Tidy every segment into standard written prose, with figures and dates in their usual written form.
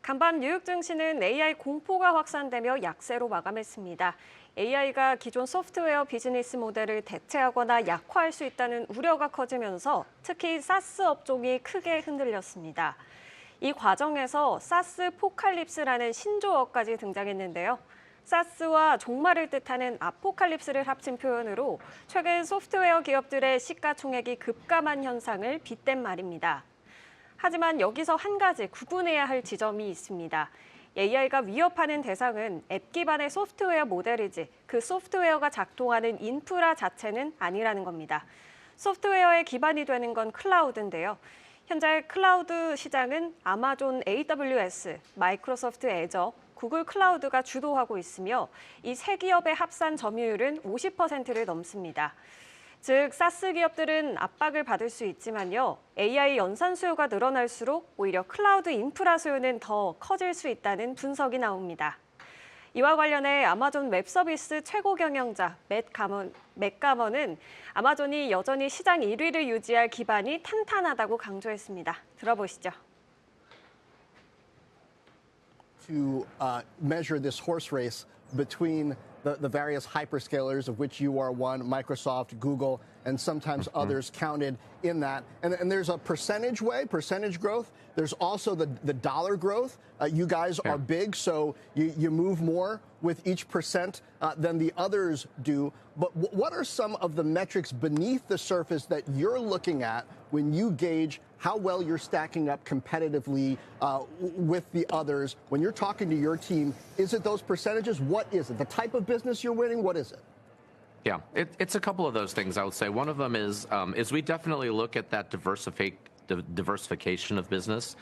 간밤 뉴욕 증시는 AI 공포가 확산되며 약세로 마감했습니다. AI가 기존 소프트웨어 비즈니스 모델을 대체하거나 약화할 수 있다는 우려가 커지면서 특히 사스 업종이 크게 흔들렸습니다. 이 과정에서 사스 포칼립스라는 신조어까지 등장했는데요. 사스와 종말을 뜻하는 아포칼립스를 합친 표현으로 최근 소프트웨어 기업들의 시가총액이 급감한 현상을 빗댄 말입니다. 하지만 여기서 한 가지 구분해야 할 지점이 있습니다. AI가 위협하는 대상은 앱 기반의 소프트웨어 모델이지 그 소프트웨어가 작동하는 인프라 자체는 아니라는 겁니다. 소프트웨어의 기반이 되는 건 클라우드인데요. 현재 클라우드 시장은 아마존 AWS, 마이크로소프트 애저, 구글 클라우드가 주도하고 있으며 이 세 기업의 합산 점유율은 50%를 넘습니다. 즉, 사스 기업들은 압박을 받을 수 있지만요. AI 연산 수요가 늘어날수록 오히려 클라우드 인프라 수요는 더 커질 수 있다는 분석이 나옵니다. 이와 관련해 아마존 웹서비스 최고 경영자 맷 가먼은 아마존이 여전히 시장 1위를 유지할 기반이 탄탄하다고 강조했습니다. 들어보시죠. To measure this horse race between the various hyperscalers, of which you are one, Microsoft, Google, and sometimes others counted in that. And there's a percentage growth. There's also the dollar growth. You guys are big, so you move more with each percent than the others do. But what are some of the metrics beneath the surface that you're looking at when you gauge how well you're stacking up competitively with the others? When you're talking to your team, is it those percentages? What is it? The type of business you're winning? What is it? Yeah, it's a couple of those things, I would say. One of them is we definitely look at that diversification of business.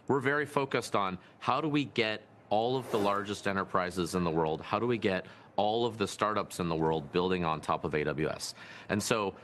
We're very focused on how do we get all of the largest enterprises in the world? How do we get all of the startups in the world building on top of AWS? And so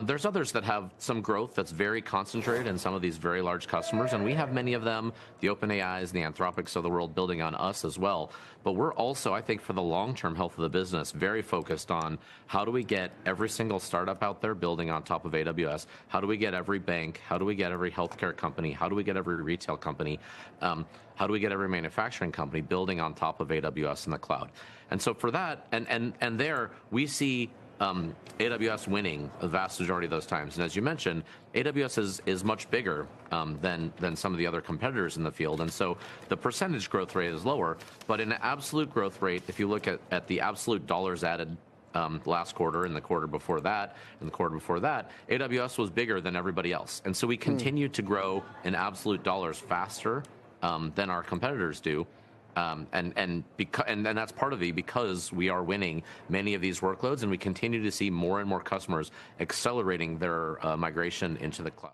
there's others that have some growth that's very concentrated in some of these very large customers, and we have many of them, the OpenAIs and the Anthropics of the world building on us as well. But we're also, I think, for the long-term health of the business, very focused on how do we get every single startup out there building on top of AWS? How do we get every bank? How do we get every healthcare company? How do we get every retail company? How do we get every manufacturing company building on top of AWS in the cloud? And so for that, and there we see AWS winning the vast majority of those times. And as you mentioned, AWS is much bigger than some of the other competitors in the field. And so the percentage growth rate is lower. But in an absolute growth rate, if you look at the absolute dollars added last quarter and the quarter before that and the quarter before that, AWS was bigger than everybody else. And so we continue to grow in absolute dollars faster than our competitors do. And that's part of it because we are winning many of these workloads, and we continue to see more and more customers accelerating their migration into the cloud.